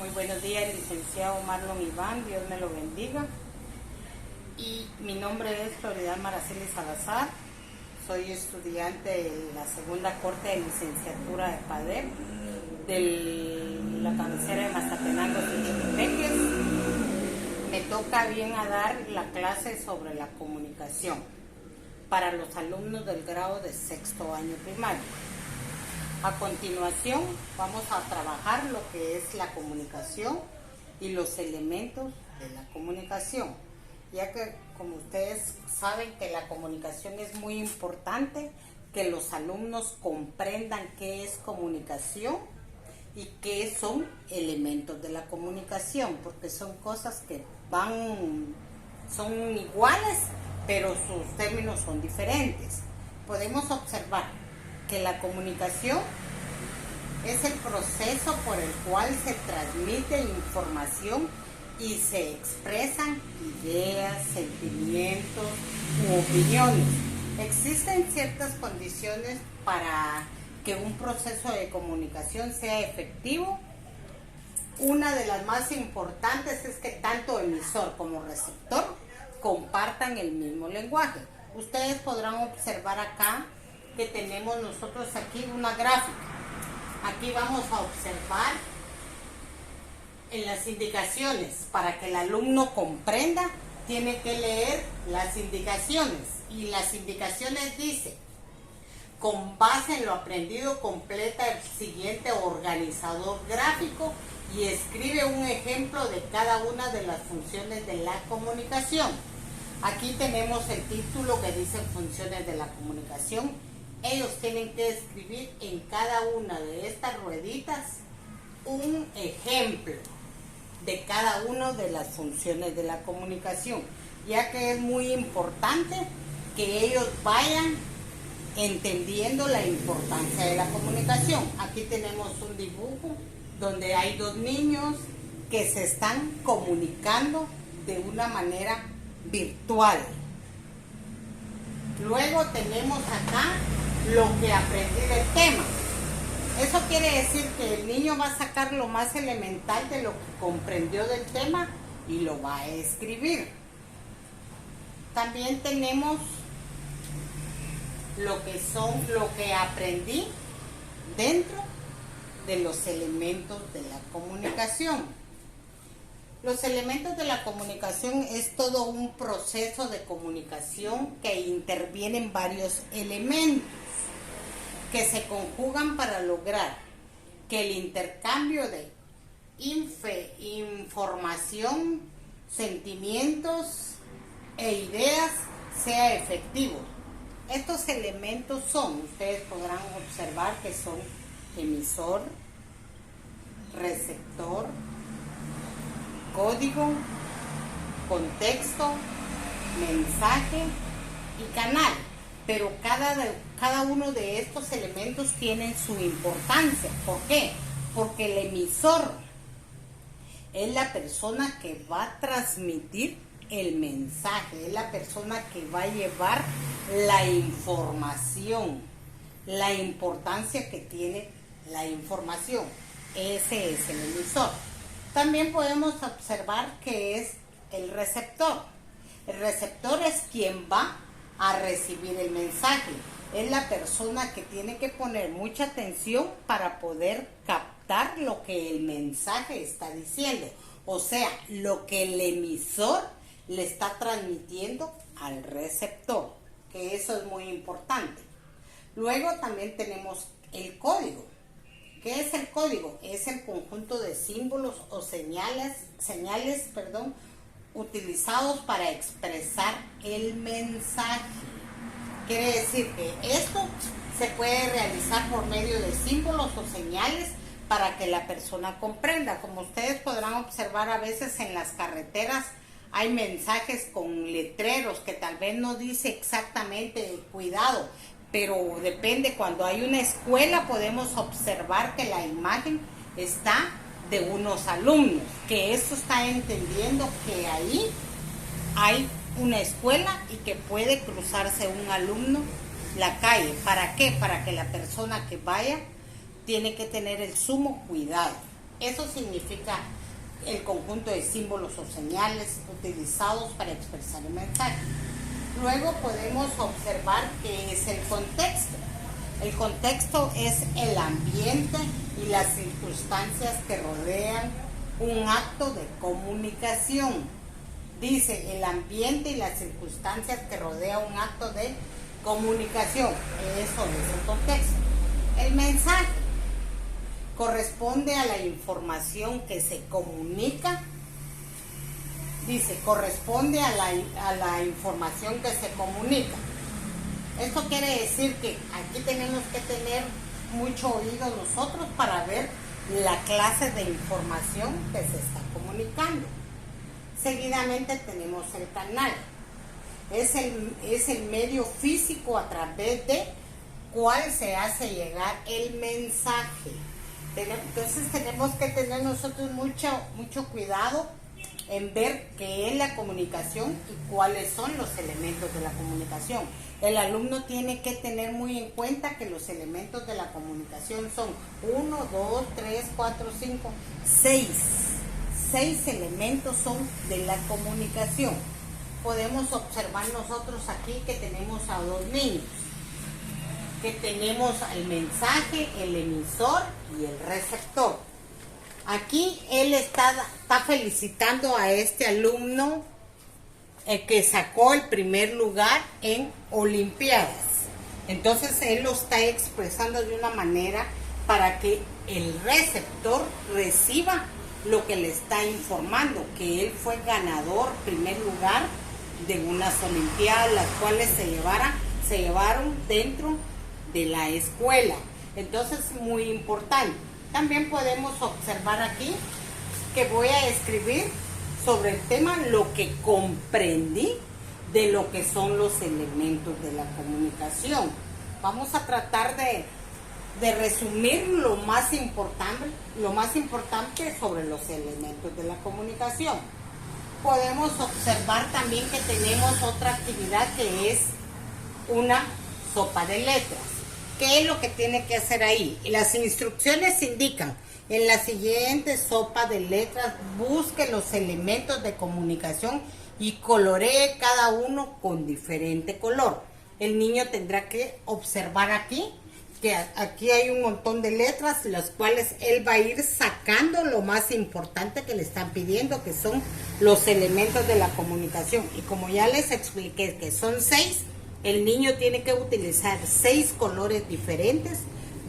Muy buenos días, licenciado Marlon Iván, Dios me lo bendiga. Y mi nombre es Floridad Maraceli Salazar, soy estudiante de la segunda corte de licenciatura de PADEP de la cabecera de Mazatenango de Chiquiteques. Me toca bien a dar la clase sobre la comunicación para los alumnos del grado de sexto año primario. A continuación vamos a trabajar lo que es la comunicación y los elementos de la comunicación, ya que como ustedes saben que la comunicación es muy importante, que los alumnos comprendan qué es comunicación y qué son elementos de la comunicación, porque son cosas que son iguales, pero sus términos son diferentes. Podemos observar que la comunicación es el proceso por el cual se transmite información y se expresan ideas, sentimientos u opiniones. Existen ciertas condiciones para que un proceso de comunicación sea efectivo. Una de las más importantes es que tanto emisor como receptor compartan el mismo lenguaje. Ustedes podrán observar acá que tenemos nosotros aquí una gráfica. Aquí vamos a observar en las indicaciones. Para que el alumno comprenda, tiene que leer las indicaciones. Y las indicaciones dice: con base en lo aprendido, completa el siguiente organizador gráfico y escribe un ejemplo de cada una de las funciones de la comunicación. Aquí tenemos el título que dice funciones de la comunicación. Ellos tienen que escribir en cada una de estas rueditas un ejemplo de cada una de las funciones de la comunicación, ya que es muy importante que ellos vayan entendiendo la importancia de la comunicación. Aquí tenemos un dibujo donde hay dos niños que se están comunicando de una manera virtual. Luego tenemos acá lo que aprendí del tema. Eso quiere decir que el niño va a sacar lo más elemental de lo que comprendió del tema y lo va a escribir. También tenemos lo que aprendí dentro de los elementos de la comunicación. Los elementos de la comunicación es todo un proceso de comunicación que intervienen varios elementos que se conjugan para lograr que el intercambio de información, sentimientos e ideas sea efectivo. Estos elementos ustedes podrán observar que son emisor, receptor, código, contexto, mensaje y canal. Pero cada uno de estos elementos tiene su importancia. ¿Por qué? Porque el emisor es la persona que va a transmitir el mensaje, es la persona que va a llevar la información, la importancia que tiene la información. Ese es el emisor. También podemos observar que es el receptor. El receptor es quien va a recibir el mensaje. Es la persona que tiene que poner mucha atención para poder captar lo que el mensaje está diciendo. O sea, lo que el emisor le está transmitiendo al receptor, que eso es muy importante. Luego también tenemos el código. ¿Qué es el código? Es el conjunto de símbolos o señales, utilizados para expresar el mensaje. Quiere decir que esto se puede realizar por medio de símbolos o señales para que la persona comprenda. Como ustedes podrán observar, a veces en las carreteras hay mensajes con letreros que tal vez no dice exactamente cuidado, pero depende. Cuando hay una escuela podemos observar que la imagen está de unos alumnos, que esto está entendiendo que ahí hay una escuela y que puede cruzarse un alumno la calle. ¿Para qué? Para que la persona que vaya tiene que tener el sumo cuidado. Eso significa el conjunto de símbolos o señales utilizados para expresar el mensaje. Luego podemos observar qué es el contexto. El contexto es el ambiente y las circunstancias que rodean un acto de comunicación. Dice el ambiente y las circunstancias que rodean un acto de comunicación. Eso es el contexto. El mensaje corresponde a la información que se comunica. Dice, corresponde a la información que se comunica. Esto quiere decir que aquí tenemos que tener mucho oído nosotros para ver la clase de información que se está comunicando. Seguidamente tenemos el canal. Es el medio físico a través de cuál se hace llegar el mensaje. Entonces tenemos que tener nosotros mucho cuidado en ver qué es la comunicación y cuáles son los elementos de la comunicación. El alumno tiene que tener muy en cuenta que los elementos de la comunicación son 1, 2, 3, 4, 5, 6. 6 elementos son de la comunicación. Podemos observar nosotros aquí que tenemos a 2 niños, que tenemos el mensaje, el emisor y el receptor. Aquí él está felicitando a este alumno que sacó el primer lugar en Olimpiadas. Entonces él lo está expresando de una manera para que el receptor reciba lo que le está informando, que él fue ganador, primer lugar de unas Olimpiadas, las cuales se llevaron dentro de la escuela. Entonces, muy importante. También podemos observar aquí que voy a escribir sobre el tema lo que comprendí de lo que son los elementos de la comunicación. Vamos a tratar de resumir lo más importante sobre los elementos de la comunicación. Podemos observar también que tenemos otra actividad que es una sopa de letras. ¿Qué es lo que tiene que hacer ahí? Las instrucciones indican: en la siguiente sopa de letras busque los elementos de comunicación y coloree cada uno con diferente color. El niño tendrá que observar aquí que aquí hay un montón de letras, las cuales él va a ir sacando lo más importante que le están pidiendo, que son los elementos de la comunicación. Y como ya les expliqué que son 6, el niño tiene que utilizar 6 colores diferentes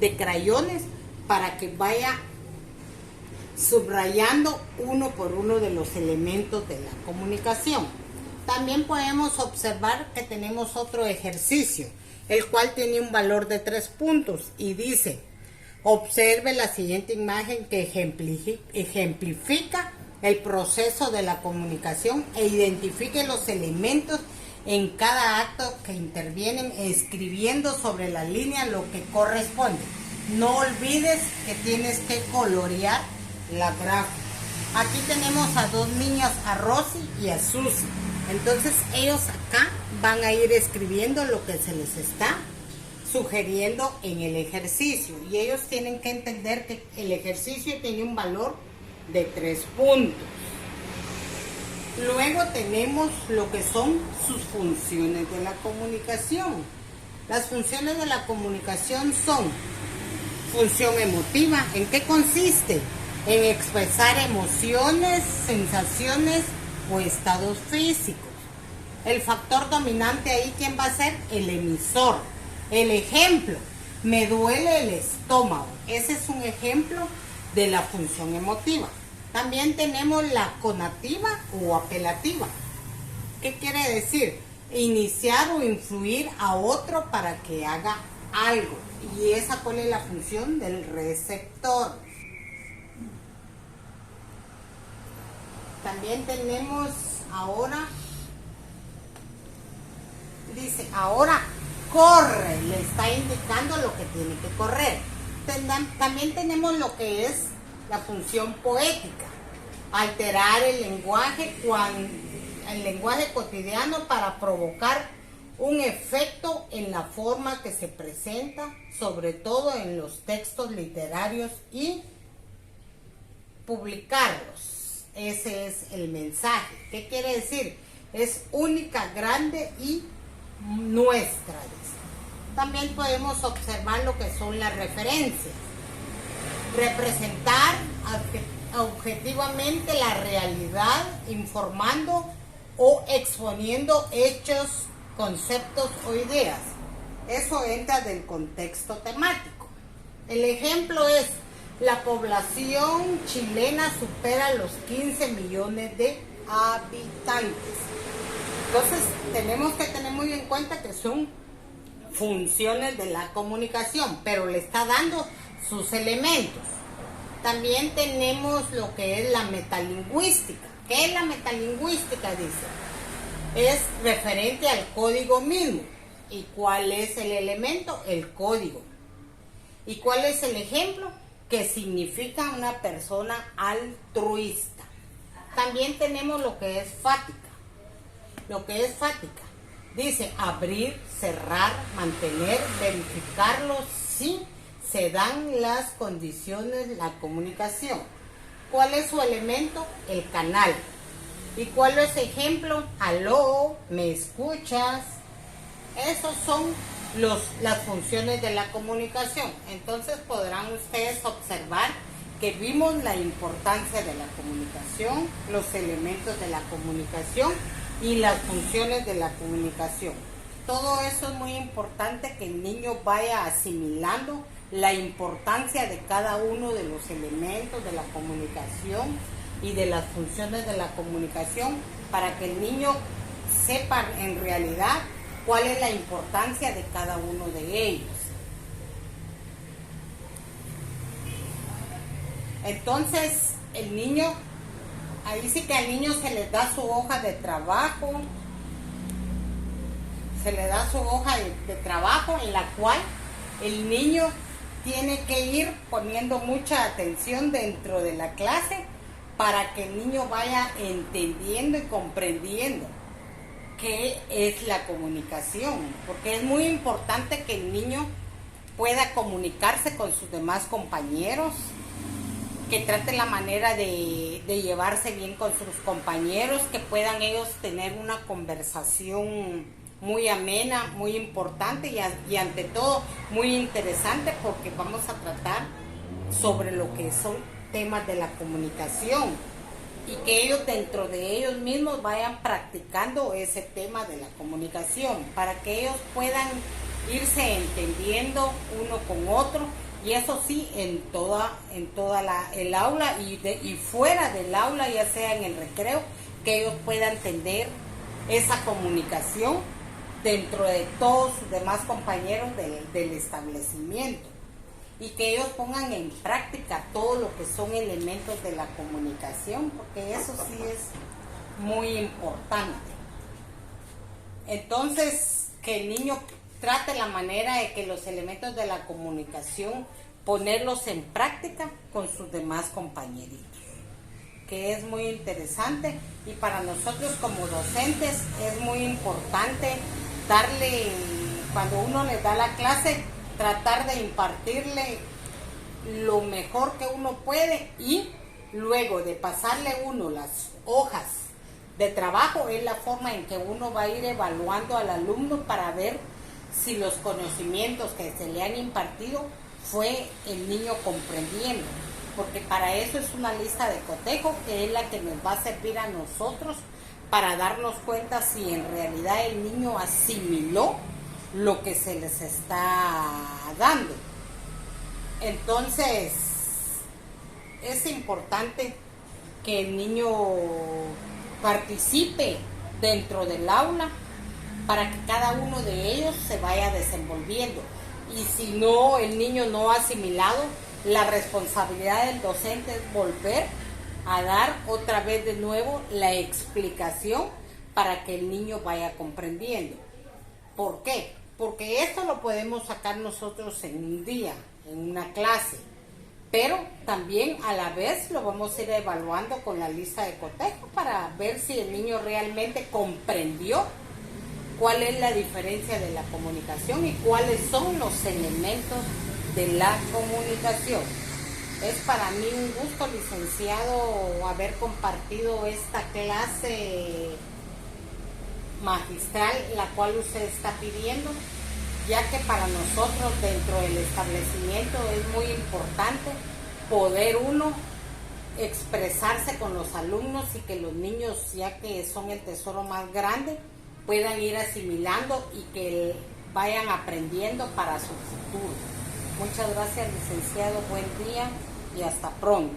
de crayones para que vaya subrayando uno por uno de los elementos de la comunicación. También podemos observar que tenemos otro ejercicio, el cual tiene un valor de 3 puntos y dice: observe la siguiente imagen que ejemplifica el proceso de la comunicación e identifique los elementos en cada acto que intervienen, escribiendo sobre la línea lo que corresponde. No olvides que tienes que colorear la gráfica. Aquí tenemos a 2 niñas, a Rosy y a Susi. Entonces ellos acá van a ir escribiendo lo que se les está sugiriendo en el ejercicio. Y ellos tienen que entender que el ejercicio tiene un valor de 3 puntos. Luego tenemos lo que son sus funciones de la comunicación. Las funciones de la comunicación son: función emotiva. ¿En qué consiste? En expresar emociones, sensaciones o estados físicos. El factor dominante ahí, ¿quién va a ser? El emisor. El ejemplo: me duele el estómago. Ese es un ejemplo de la función emotiva. También tenemos la conativa o apelativa. ¿Qué quiere decir? Iniciar o influir a otro para que haga algo. ¿Y esa cuál es la función del receptor? También tenemos ahora, dice, ahora corre, le está indicando lo que tiene que correr. También tenemos lo que es la función poética: alterar el lenguaje cotidiano para provocar un efecto en la forma que se presenta, sobre todo en los textos literarios y publicarlos. Ese es el mensaje. ¿Qué quiere decir? Es única, grande y nuestra. También podemos observar lo que son las referencias. Representar objetivamente la realidad, informando o exponiendo hechos, conceptos o ideas. Eso entra del contexto temático. El ejemplo es: la población chilena supera los 15 millones de habitantes. Entonces tenemos que tener muy en cuenta que son funciones de la comunicación, pero le está dando sus elementos. También tenemos lo que es la metalingüística. ¿Qué es la metalingüística? Dice, es referente al código mismo. ¿Y cuál es el elemento? El código. ¿Y cuál es el ejemplo? Que significa una persona altruista. También tenemos lo que es fática. Lo que es fática dice abrir, cerrar, mantener, verificarlo si se dan las condiciones de la comunicación. ¿Cuál es su elemento? El canal. ¿Y cuál es ejemplo? Aló, ¿me escuchas? Esos son las funciones de la comunicación. Entonces podrán ustedes observar que vimos la importancia de la comunicación, los elementos de la comunicación y las funciones de la comunicación. Todo eso es muy importante, que el niño vaya asimilando la importancia de cada uno de los elementos de la comunicación y de las funciones de la comunicación, para que el niño sepa en realidad cuál es la importancia de cada uno de ellos. Entonces, el niño, ahí sí que al niño se le da su hoja de trabajo, en la cual el niño tiene que ir poniendo mucha atención dentro de la clase para que el niño vaya entendiendo y comprendiendo qué es la comunicación, porque es muy importante que el niño pueda comunicarse con sus demás compañeros, que trate la manera de llevarse bien con sus compañeros, que puedan ellos tener una conversación muy amena, muy importante y ante todo muy interesante, porque vamos a tratar sobre lo que son temas de la comunicación, y que ellos dentro de ellos mismos vayan practicando ese tema de la comunicación para que ellos puedan irse entendiendo uno con otro, y eso sí en toda el aula y fuera del aula, ya sea en el recreo, que ellos puedan tener esa comunicación dentro de todos sus demás compañeros del establecimiento, y que ellos pongan en práctica todo lo que son elementos de la comunicación, porque eso sí es muy importante. Entonces, que el niño trate la manera de que los elementos de la comunicación ponerlos en práctica con sus demás compañeritos, que es muy interesante, y para nosotros como docentes es muy importante darle, cuando uno les da la clase, tratar de impartirle lo mejor que uno puede, y luego de pasarle uno las hojas de trabajo es la forma en que uno va a ir evaluando al alumno para ver si los conocimientos que se le han impartido fue el niño comprendiendo, porque para eso es una lista de cotejo, que es la que nos va a servir a nosotros para darnos cuenta si en realidad el niño asimiló lo que se les está dando. Entonces, es importante que el niño participe dentro del aula para que cada uno de ellos se vaya desenvolviendo. Y si no, el niño no ha asimilado, la responsabilidad del docente es volver a dar otra vez de nuevo la explicación para que el niño vaya comprendiendo. ¿Por qué? Porque esto lo podemos sacar nosotros en un día, en una clase, pero también a la vez lo vamos a ir evaluando con la lista de cotejo para ver si el niño realmente comprendió cuál es la diferencia de la comunicación y cuáles son los elementos de la comunicación. Es para mí un gusto, licenciado, haber compartido esta clase magistral, la cual usted está pidiendo, ya que para nosotros dentro del establecimiento es muy importante poder uno expresarse con los alumnos y que los niños, ya que son el tesoro más grande, puedan ir asimilando y que vayan aprendiendo para su futuro. Muchas gracias, licenciado, buen día y hasta pronto.